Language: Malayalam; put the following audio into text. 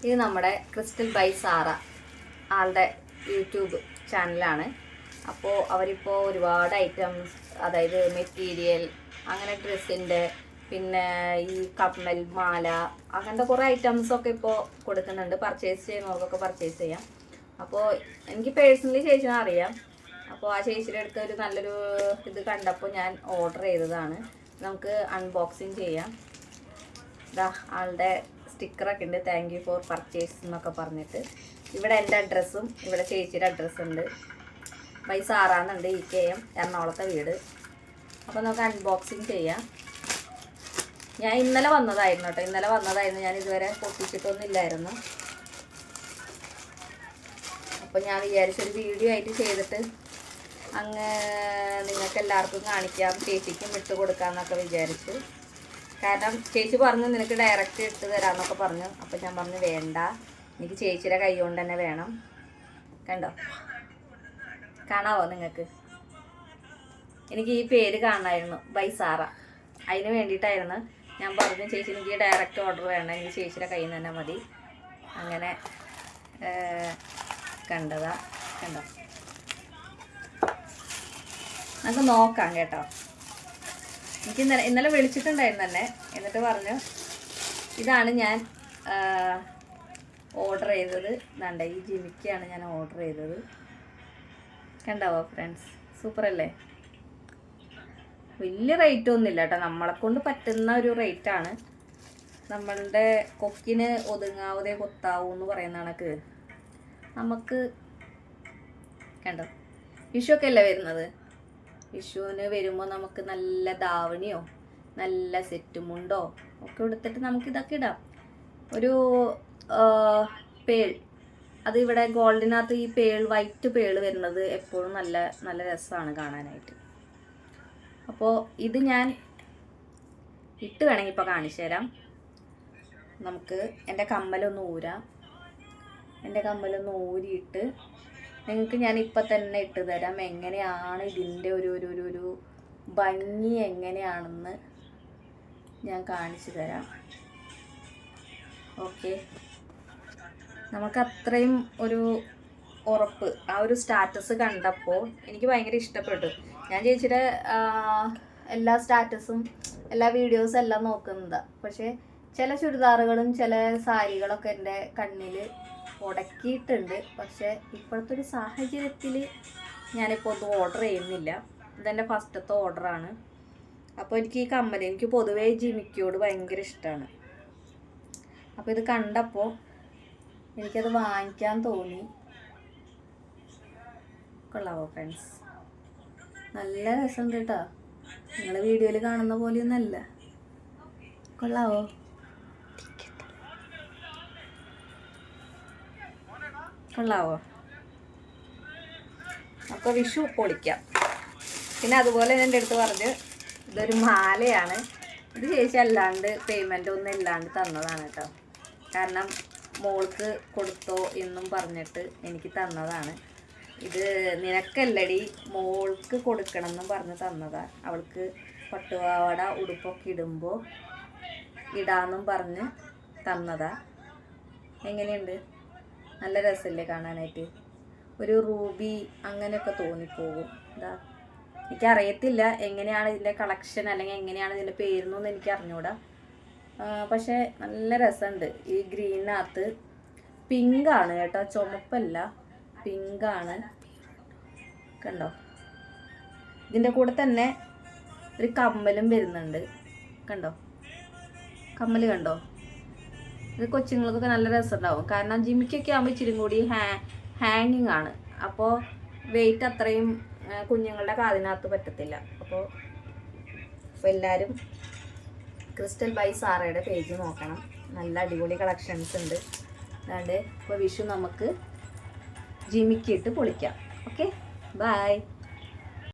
ഇത് നമ്മുടെ ക്രിസ്റ്റൽ ബൈ സാറ ആളുടെ യൂട്യൂബ് ചാനലാണ്. അപ്പോൾ അവരിപ്പോൾ ഒരുപാട് ഐറ്റംസ്, അതായത് മെറ്റീരിയൽ, അങ്ങനെ ഡ്രസ്സിൻ്റെ, പിന്നെ ഈ കമ്മൽ, മാല, അങ്ങനത്തെ കുറേ ഐറ്റംസൊക്കെ ഇപ്പോൾ കൊടുക്കുന്നുണ്ട്. പർച്ചേസ് ചെയ്യുന്നവർക്കൊക്കെ പർച്ചേസ് ചെയ്യാം. അപ്പോൾ എനിക്ക് പേഴ്സണലി ചേച്ചിനെ അറിയാം. അപ്പോൾ ആ ചേച്ചിയുടെ അടുത്ത് ഒരു നല്ലൊരു ഇത് കണ്ടപ്പോൾ ഞാൻ ഓർഡർ ചെയ്തതാണ്. നമുക്ക് അൺബോക്സിങ് ചെയ്യാം. ഇതാ ആളുടെ സ്റ്റിക്കറൊക്കെ ഉണ്ട്, താങ്ക് യു ഫോർ പർച്ചേസ് എന്നൊക്കെ പറഞ്ഞിട്ട്. ഇവിടെ എൻ്റെ അഡ്രസ്സും ഇവിടെ ചേച്ചിയുടെ അഡ്രസ്സുണ്ട്. ബൈ സാറാന്നുണ്ട്, EKM, എറണാകുളത്തെ വീട്. അപ്പോൾ നമുക്ക് അൺബോക്സിങ് ചെയ്യാം. ഞാൻ ഇന്നലെ വന്നതായിരുന്നു കേട്ടോ, ഞാൻ ഇതുവരെ പൊട്ടിച്ചിട്ടൊന്നും ഇല്ലായിരുന്നു. അപ്പോൾ ഞാൻ വിചാരിച്ചൊരു വീഡിയോ ആയിട്ട് ചെയ്തിട്ട് അങ്ങ് നിങ്ങൾക്ക് എല്ലാവർക്കും കാണിക്കാം, ചേച്ചിക്കും ഇട്ട് കൊടുക്കാമെന്നൊക്കെ വിചാരിച്ചു. കാരണം ചേച്ചി പറഞ്ഞു നിനക്ക് ഡയറക്റ്റ് ഇട്ട് തരാമെന്നൊക്കെ പറഞ്ഞു. അപ്പം ഞാൻ പറഞ്ഞു വേണ്ട, എനിക്ക് ചേച്ചിയുടെ കൈ കൊണ്ട് തന്നെ വേണം. കണ്ടോ, കാണാവോ നിങ്ങൾക്ക്? എനിക്ക് ഈ പേര് കാണണമായിരുന്നു, ബൈ സാറ. അതിന് വേണ്ടിയിട്ടായിരുന്നു ഞാൻ പറഞ്ഞു ചേച്ചി എനിക്ക് ഡയറക്റ്റ് ഓർഡർ വേണ്ട, എനിക്ക് ചേച്ചിയുടെ കയ്യിൽ നിന്ന് തന്നെ മതി. അങ്ങനെ കണ്ടതാ, കണ്ടോ? നമുക്ക് നോക്കാം കേട്ടോ. എനിക്ക് ഇന്നലെ വിളിച്ചിട്ടുണ്ടായിരുന്നു തന്നെ. എന്നിട്ട് പറഞ്ഞു ഇതാണ് ഞാൻ ഓർഡർ ചെയ്തത്. വേണ്ട, ഈ ജിമിക്കാണ് ഞാൻ ഓർഡർ ചെയ്തത്. കണ്ടാവോ ഫ്രണ്ട്സ്, സൂപ്പറല്ലേ? വലിയ റേറ്റ് ഒന്നുമില്ല കേട്ടോ, നമ്മളെ കൊണ്ട് പറ്റുന്ന ഒരു റേറ്റാണ്. നമ്മളുടെ കൊക്കിന് ഒതുങ്ങാവതേ കൊത്താവൂ എന്ന് പറയുന്ന കണക്ക് നമുക്ക്. കണ്ടോ, വിഷുവൊക്കെ അല്ലേ വരുന്നത്. വിഷുവിന് വരുമ്പോൾ നമുക്ക് നല്ല ധാവണിയോ നല്ല സെറ്റ് മുണ്ടോ ഒക്കെ എടുത്തിട്ട് നമുക്കിതൊക്കെ ഇടാം. ഒരു പേൾ, അത് ഇവിടെ ഗോൾഡിനകത്ത് ഈ പേൾ, വൈറ്റ് പേൾ വരുന്നത് എപ്പോഴും നല്ല നല്ല രസമാണ് കാണാനായിട്ട്. അപ്പോൾ ഇത് ഞാൻ ഇട്ട് വേണമെങ്കിൽ ഇപ്പോൾ കാണിച്ചു തരാം. നമുക്ക് എൻ്റെ കമ്മലൊന്ന് ഊരാം. എൻ്റെ കമ്മലൊന്ന് ഊരിയിട്ട് നിങ്ങൾക്ക് ഞാൻ ഇപ്പം തന്നെ ഇട്ട് തരാം എങ്ങനെയാണ് ഇതിൻ്റെ ഒരു ഭംഗി എങ്ങനെയാണെന്ന് ഞാൻ കാണിച്ചു തരാം. ഓക്കെ, നമുക്ക് അത്രയും ഒരു ഉറപ്പ്, ആ ഒരു സ്റ്റാറ്റസ് കണ്ടപ്പോൾ എനിക്ക് ഭയങ്കര ഇഷ്ടപ്പെട്ടു. ഞാൻ ചേച്ചിയുടെ എല്ലാ സ്റ്റാറ്റസും എല്ലാ വീഡിയോസും എല്ലാം നോക്കുന്നതാണ്. പക്ഷേ ചില ചുരിദാറുകളും ചില സാരികളൊക്കെ എൻ്റെ കണ്ണിൽ ഉടക്കിയിട്ടുണ്ട്. പക്ഷേ ഇപ്പോഴത്തെ ഒരു സാഹചര്യത്തിൽ ഞാനിപ്പോൾ ഒന്നും ഓർഡർ ചെയ്യുന്നില്ല. ഇതെൻ്റെ ഫസ്റ്റത്തെ ഓർഡറാണ്. അപ്പോൾ എനിക്ക് ഈ കമ്മൽ, എനിക്ക് പൊതുവേ ജിമിക്കിയോട് ഭയങ്കര ഇഷ്ടമാണ്. അപ്പോൾ ഇത് കണ്ടപ്പോൾ എനിക്കത് വാങ്ങിക്കാൻ തോന്നി. കൊള്ളാവോ ഫ്രണ്ട്സ്? നല്ല രസമുണ്ട് കേട്ടോ. നിങ്ങൾ വീഡിയോയിൽ കാണുന്ന പോലെയൊന്നല്ല. കൊള്ളാവോ? കൊള്ളാവോ? അപ്പോൾ വിഷു പൊളിക്കാം. പിന്നെ അതുപോലെ എൻ്റെ അടുത്ത് പറഞ്ഞ് ഇതൊരു മാലയാണ്. ഇത് ചേച്ചി അല്ലാണ്ട് പേയ്മെൻ്റ് ഒന്നും ഇല്ലാണ്ട് തന്നതാണ് കേട്ടോ. കാരണം മോൾക്ക് കൊടുത്തോ എന്നും പറഞ്ഞിട്ട് എനിക്ക് തന്നതാണ്. ഇത് നിനക്കല്ലടി, മോൾക്ക് കൊടുക്കണം എന്നും പറഞ്ഞ് തന്നതാ. അവൾക്ക് പട്ടുപാവാട ഉടുപ്പൊക്കെ ഇടുമ്പോൾ ഇടാമെന്നും പറഞ്ഞ് തന്നതാ. എങ്ങനെയുണ്ട്? നല്ല രസമല്ലേ കാണാനായിട്ട്? ഒരു റൂബി അങ്ങനെയൊക്കെ തോന്നിപ്പോകും. എന്താ, എനിക്കറിയത്തില്ല എങ്ങനെയാണ് ഇതിൻ്റെ കളക്ഷൻ അല്ലെങ്കിൽ എങ്ങനെയാണ് ഇതിൻ്റെ പേരെന്നൊന്നും എനിക്ക് അറിഞ്ഞൂടാ. പക്ഷേ നല്ല രസമുണ്ട്. ഈ ഗ്രീനകത്ത് പിങ്കാണ് കേട്ടോ, ചുമപ്പല്ല, പിങ്കാണ്. കണ്ടോ? ഇതിൻ്റെ കൂടെ തന്നെ ഒരു കമ്മലും വരുന്നുണ്ട്. കണ്ടോ കമ്മൽ? കണ്ടോ? ഇത് കൊച്ചുങ്ങൾക്കൊക്കെ നല്ല രസമുണ്ടാവും. കാരണം ജിമിക്കൊക്കെ ആകുമ്പോൾ ഇച്ചിരി കൂടി ഹാങ്ങിങ് ആണ്. അപ്പോൾ വെയിറ്റ് അത്രയും കുഞ്ഞുങ്ങളുടെ കാതിനകത്ത് പറ്റത്തില്ല. അപ്പോൾ എല്ലാവരും ക്രിസ്റ്റൽ ബൈ സാറയുടെ പേജ് നോക്കണം. നല്ല അടിപൊളി കളക്ഷൻസ് ഉണ്ട്. അതാണ്ട് ഇപ്പോൾ വിഷു നമുക്ക് ജിമിക്കിട്ട് പൊളിക്കാം. Okay, by.